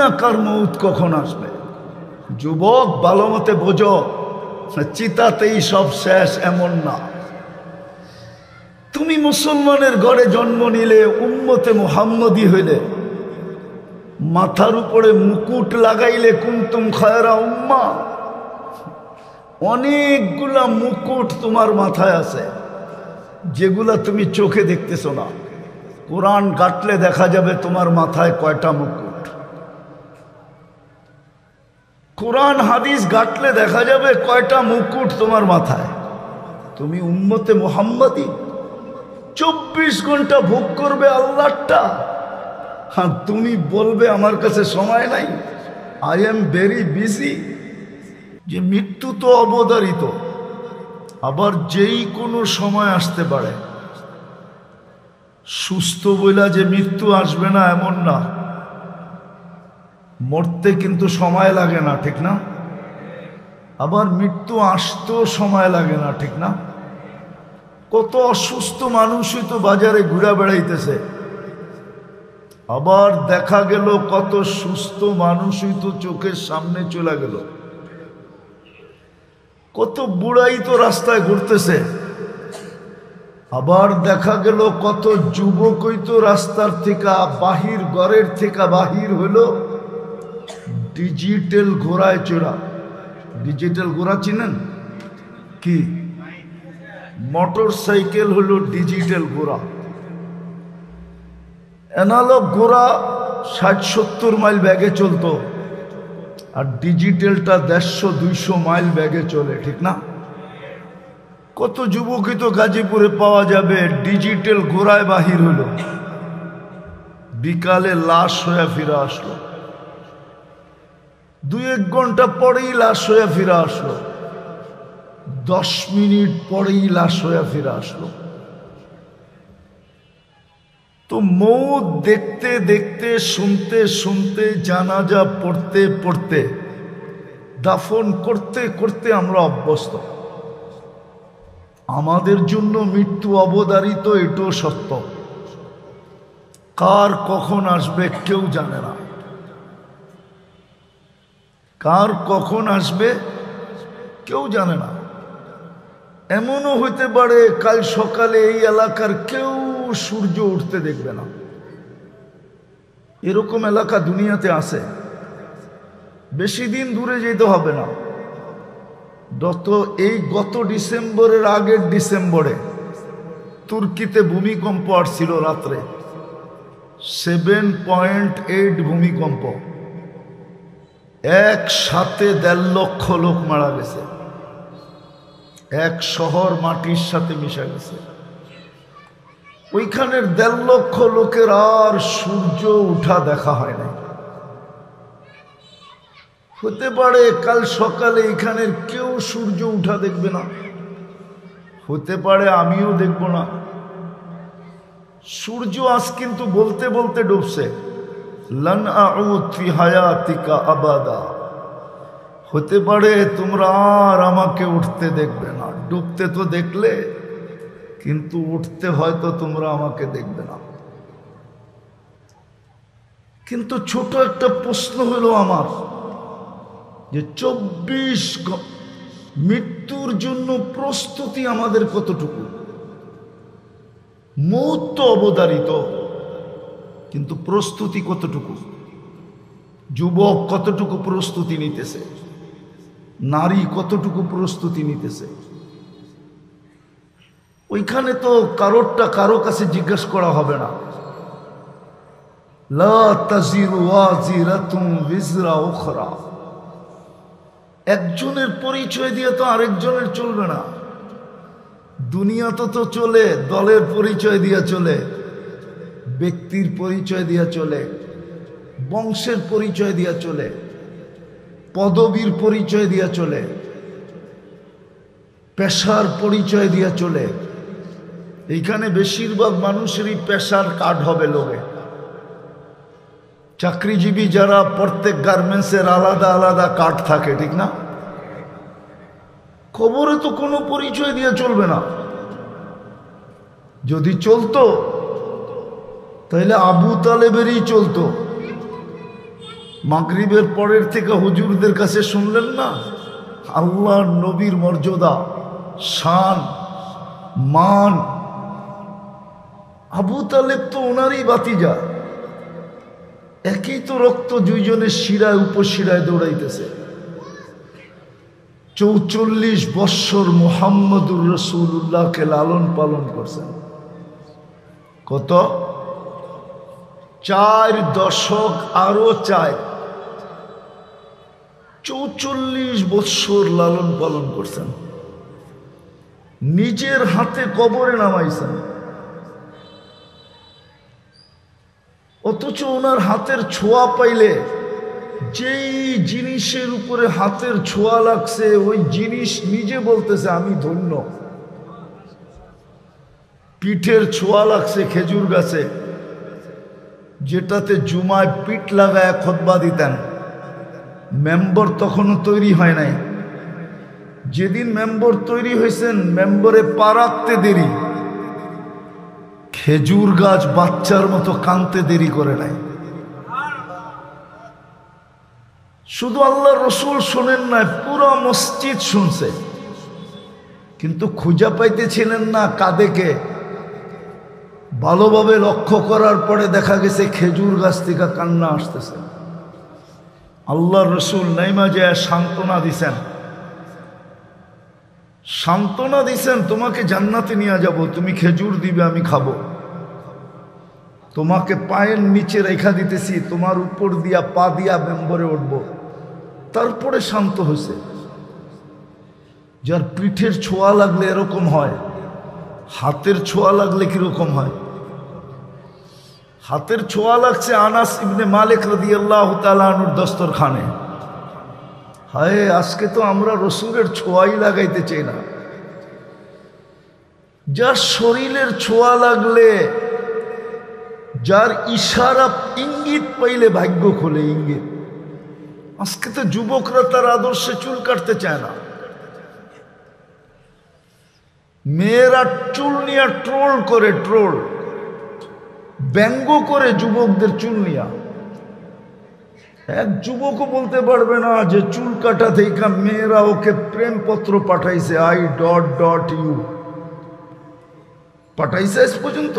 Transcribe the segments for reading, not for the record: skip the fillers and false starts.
না কার মৌত কখন আসবে। যুবক ভালো মতে বোঝো, চিতাতেই সব শেষ এমন না। তুমি মুসলমানের ঘরে জন্ম নিলে, উম্মতে মুহাম্মদী হইলে, মাথার উপরে মুকুট লাগাইলে কুনতুম খায়রা উম্মাহ, অনেকগুলা মুকুট তোমার মাথায় আছে যেগুলা তুমি চোখে দেখতেছো না। কোরআন ঘাটলে দেখা যাবে তোমার মাথায় কয়টা মুকুট। কোরআন হাদিস ঘাটলে দেখা যাবে কয়টা মুকুট তোমার মাথায়। তুমি উম্মতে মুহাম্মদী, 24 ঘন্টা ভোগ করবে আল্লাহটা, আর তুমি বলবে আমার কাছে সময় নাই, আই এম ভেরি বিজি। যে মৃত্যু তো অবধারিত, আবার যেই কোনো সময় আসতে পারে। সুস্থ বইলা যে মৃত্যু আসবে না এমন না, মরতে কিন্তু সময় লাগে না, ঠিক না? আবার মৃত্যু আসতেও সময় লাগে না, ঠিক না? কত অসুস্থ মানুষই তো বাজারে ঘুরে বেড়াইতেছে, আবার দেখা গেল কত সুস্থ মানুষই তো চোখের সামনে চলে গেল। কত বুড়াই তো রাস্তায় ঘুরতেছে, আবার দেখা গেল কত যুবকই তো রাস্তার থেকে বাহির, ঘরের থেকে বাহির হলো ডিজিটাল ঘোড়ায় চড়া। ডিজিটাল ঘোড়া চিনেন কি? মোটর সাইকেল হলো ডিজিটাল ঘোড়া। অ্যানালগ ঘোড়া 60-70 মাইল ব্যাগে চলতো, আর ডিজিটালটা 150-200 মাইল ব্যাগে চলে, ঠিক না? কত যুবকই তো গাজীপুরে পাওয়া যাবে ডিজিটাল ঘোড়ায় বাহির হলো, বিকালে লাশ হয়ে ফিরে আসলো, 2-1 ঘন্টা পরেই লাশ হয়ে ফিরে আসলো, 10 মিনিট পরেই লাশ হয়ে ফিরে আসলো। তো মৌত দেখতে দেখতে, শুনতে শুনতে, জানাজা পড়তে পড়তে, দাফন করতে করতে আমরা অভ্যস্ত। আমাদের জন্য মৃত্যু অবধারিত, এটাও সত্য। কার কখন আসবে কেউ জানে না, কার কখন আসবে কেউ জানে না। এমনও হইতে পারে কাল সকালে এই এলাকার কেউ সূর্য উঠতে দেখবে না। এরকম এলাকা দুনিয়াতে আছে। বেশি দিন দূরে যেতে হবে না, গত ডিসেম্বরের আগের ডিসেম্বরে তুর্কিতে ভূমিকম্প আসছিল রাত্রে, 7.8 ভূমিকম্প, একসাথে 1.5 লক্ষ লোক মারা গেছে, এক শহর মাটির সাথে মিশে গেছে। ওইখানের 1.5 লক্ষ লোকের আর সূর্য উঠা দেখা হয় না। হতে পারে কাল সকালে এখানের কেউ সূর্য উঠা দেখবে না, হতে পারে আমিও দেখব না। সূর্য আজ কিন্তু বলতে বলতে ডুবছে, লান আউদ ফি হায়াতিকা আবাদা। হতে পারে তোমরা আর আমাকে উঠতে দেখবে না। ডুবতে তো দেখলে, কিন্তু উঠতে হয়তো তোমরা আমাকে দেখবে না। কিন্তু ছোট একটা প্রশ্ন হলো আমার, যে 24 মৃত্যুর জন্য প্রস্তুতি আমাদের কতটুকু? মৌত তো অবধারিত, কিন্তু প্রস্তুতি কতটুকু? যুবক কতটুকু প্রস্তুতি নিতেছে? নারী কতটুকু প্রস্তুতি নিতেছে? ওইখানে তো কারো কাছে জিজ্ঞেস করা হবে না। লা তাজিরু ওয়াজিরাতুন বিজরা উখরা। একজনের পরিচয় দিয়ে তো আরেকজনের চলবে না। দুনিয়া তো চলে, দলের পরিচয় দিয়ে চলে, ব্যক্তির পরিচয় দিয়ে চলে, বংশের পরিচয় দিয়ে চলে, পদবীর পরিচয় দিয়ে চলে, পেশার পরিচয় দিয়ে চলে। এইখানে বেশিরভাগ মানুষেরই পেশার কার্ড হবে লোকে। চাকরিজীবী যারা, প্রত্যেক গার্মেন্টসের আলাদা আলাদা কার্ড থাকে, ঠিক না? খবরে তো কোনো পরিচয় দিয়ে চলবে না। যদি চলতো তাহলে আবু তালেবেরই চলতো, মাগরিবের পরের থেকে হুজুরদের কাছে শুনলেন না আল্লাহর নবীর মর্যাদা, শান, মান। আবু তালেব তো ওনারই বাতিজা, একই তো রক্ত, দুইজনের শিরায় উপশিরায় দৌড়াইতেছে। ৪৪ বৎসর মুহাম্মদুর রাসূলুল্লাহকে লালন পালন করছেন। কত? 4 দশক, আরো 4, ৪৪ বৎসর লালন পালন করছেন। নিজের হাতে কবরে নামাইছেন, অথচ ওনার হাতের ছোঁয়া পাইলে যেই জিনিসের উপরে হাতের ছোঁয়া লাগছে ওই জিনিস নিজে বলতেছে আমি ধন্য। পিঠের ছোঁয়া লাগছে খেজুর গাছে, যেটাতে জুমায় পিঠ লাগায় খুতবা দিতেন। মেম্বর তখনও তৈরি হয় নাই। যেদিন মেম্বর তৈরি হয়েছেন, মেম্বরে পা রাখতে দেরি, খেজুর গাছ বাচ্চার মতো কানতে দেরি করে নাই। শুধু আল্লাহর রসুল শোনেন না, পুরো মসজিদ শুনছে, কিন্তু খুঁজা পাইতেছিলেন না কাদেকে। ভালোভাবে লক্ষ্য করার পরে দেখা গেছে খেজুর গাছ থেকে কান্না আসতেছে। আল্লাহর রসুল নাইমা যায় সান্ত্বনা দিছেন, সান্ত্বনা দিছেন, তোমাকে জান্নাতে নিয়ে যাব, তুমি খেজুর দিবে আমি খাবো, তোমাকে পায়ের নিচে রেখা দিতেছি, তোমার উপর দিয়া পা দিয়া মেম্বরে উঠব। তারপরে শান্ত হয়েছে। যার পিঠের ছোঁয়া লাগলে এরকম হয়, হাতের ছোঁয়া লাগলে কিরকম হয়? হাতের ছোঁয়া লাগছে আনাস ইবনে মালিক রাদিয়াল্লাহু তাআলা আনহুর দস্তরখানে। হায়, আজকে তো আমরা রসুলের ছোঁয়াই লাগাইতে চাই না। যার শরীরের ছোঁয়া লাগলে, যার ইশারা ইঙ্গিত পাইলে ভাগ্য খোলে, ইঙ্গিত। আজকে তো যুবকরা তার আদর্শে চুল কাটতে চায় না। মেয়েরা চুল নিয়ে ট্রোল করে, ট্রোল, ব্যঙ্গ করে যুবকদের চুল নিয়া। এক যুবকও বলতে পারবে না যে চুল কাটা থেকে মেয়েরা ওকে প্রেমপত্র পাঠাইছে, I.U পাঠাইছে আজ পর্যন্ত।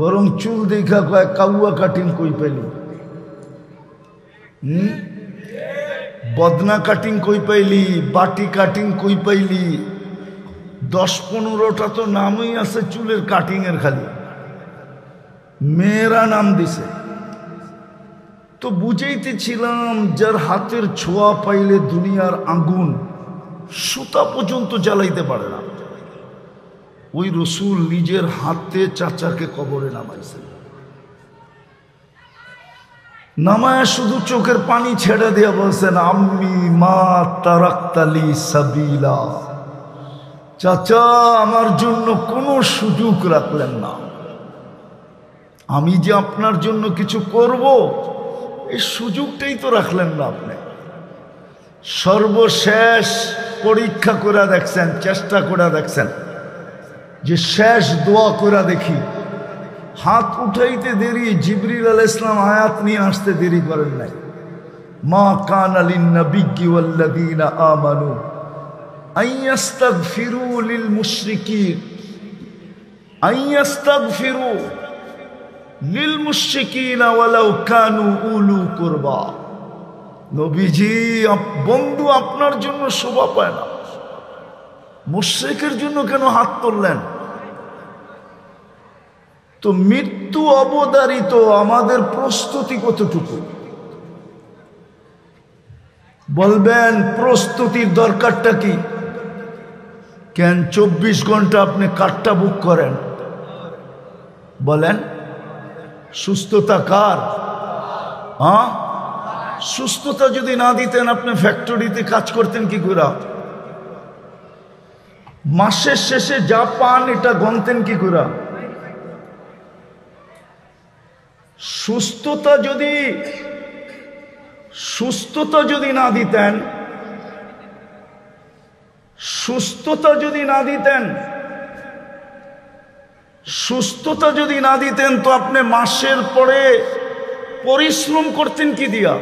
বরং চুল দেখা কয় কাউয়া কাটিং কই পাইলি, বদনা কাটিং কই পাইলি, বাটি কাটিং কই পাইলি। 10-15টা তো নামই আছে চুলের কাটিং এর, খালি মেয়েরা নাম দিছে। তো বুঝাইতেছিলাম, যার হাতের ছোঁয়া পাইলে দুনিয়ার আগুন সুতা পর্যন্ত জ্বালাইতে পারে না, ওই রসুল নিজের হাতে চাচাকে কবরে নামাইছেন। নামায় শুধু চোখের পানি ছেড়ে দিয়া বলছেন, আম্মি মা তারাক্তালি সাবিলা, চাচা আমার জন্য কোনো সুযোগ রাখলেন না, আমি যে আপনার জন্য কিছু করব এই সুযোগটাই তো রাখলেন না আপনি। সর্বশেষ পরীক্ষা করে দেখছেন, চেষ্টা করে দেখছেন যে শেষ দোয়া করে দেখি। হাত উঠাইতে দেরি, জিবরিল আলাইহিস সালাম আয়াত নিয়ে আসতে দেরি করেন নাই। মা কানা লিন-নাবিয়্যি ওয়াল্লাযীনা আমানু আইয়াস্তাগফিরু লিল মুশরিকিন, আইয়াস্তাগফিরু লিল মুশরিকিনা ওয়ালাউ কানু উলু কুরবা। নবীজি, বন্ধু আপনার জন্য শোভা পায় না, মুশরিকের জন্য কেন হাত তুললেন? তো মৃত্যু অবধারিত, আমাদের প্রস্তুতি কতটুকু? বলবেন প্রস্তুতির দরকারটা কি? কেন 24 ঘন্টা আপনি কারটা বুক করেন? বলেন, সুস্থতা কার? হ্যাঁ, সুস্থতা যদি না দিতেন আপনি ফ্যাক্টরিতে কাজ করতেন কি করে? মাসের শেষে যা পান এটা গণতেন কি করে? সুস্থতা যদি না দিতেন, সুস্থতা যদি না দিতেন তো আপনি মাসের পরে পরিশ্রম করতেন কি দিয়া?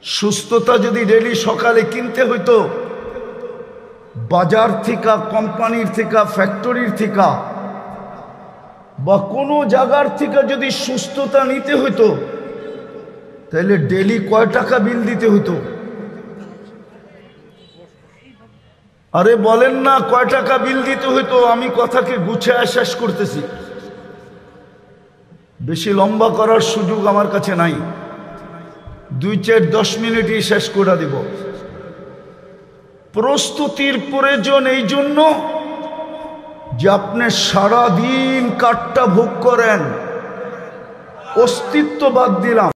সুস্থতা যদি ডেলি সকালে কিনতে হইতো বাজার থেকে, কোম্পানির থেকে, ফ্যাক্টরির থেকে বা কোনো জায়গার থেকে যদি সুস্থতা নিতে হইতো তাহলে ডেলি কয় টাকা বিল দিতে হইতো? আরে বলেন না, কয় টাকা বিল দিতে হইতো? আমি কথাকে গুছিয়ে শেষ করতেছি, বেশি লম্বা করার সুযোগ আমার কাছে নাই। 2-4-10 মিনিটই শেষ করে দিব। প্রস্তুতির প্রয়োজন এই জন্য যে আপনি সারাদিন কাঠটা ভোগ করেন, অস্তিত্ব বাদ দিলাম।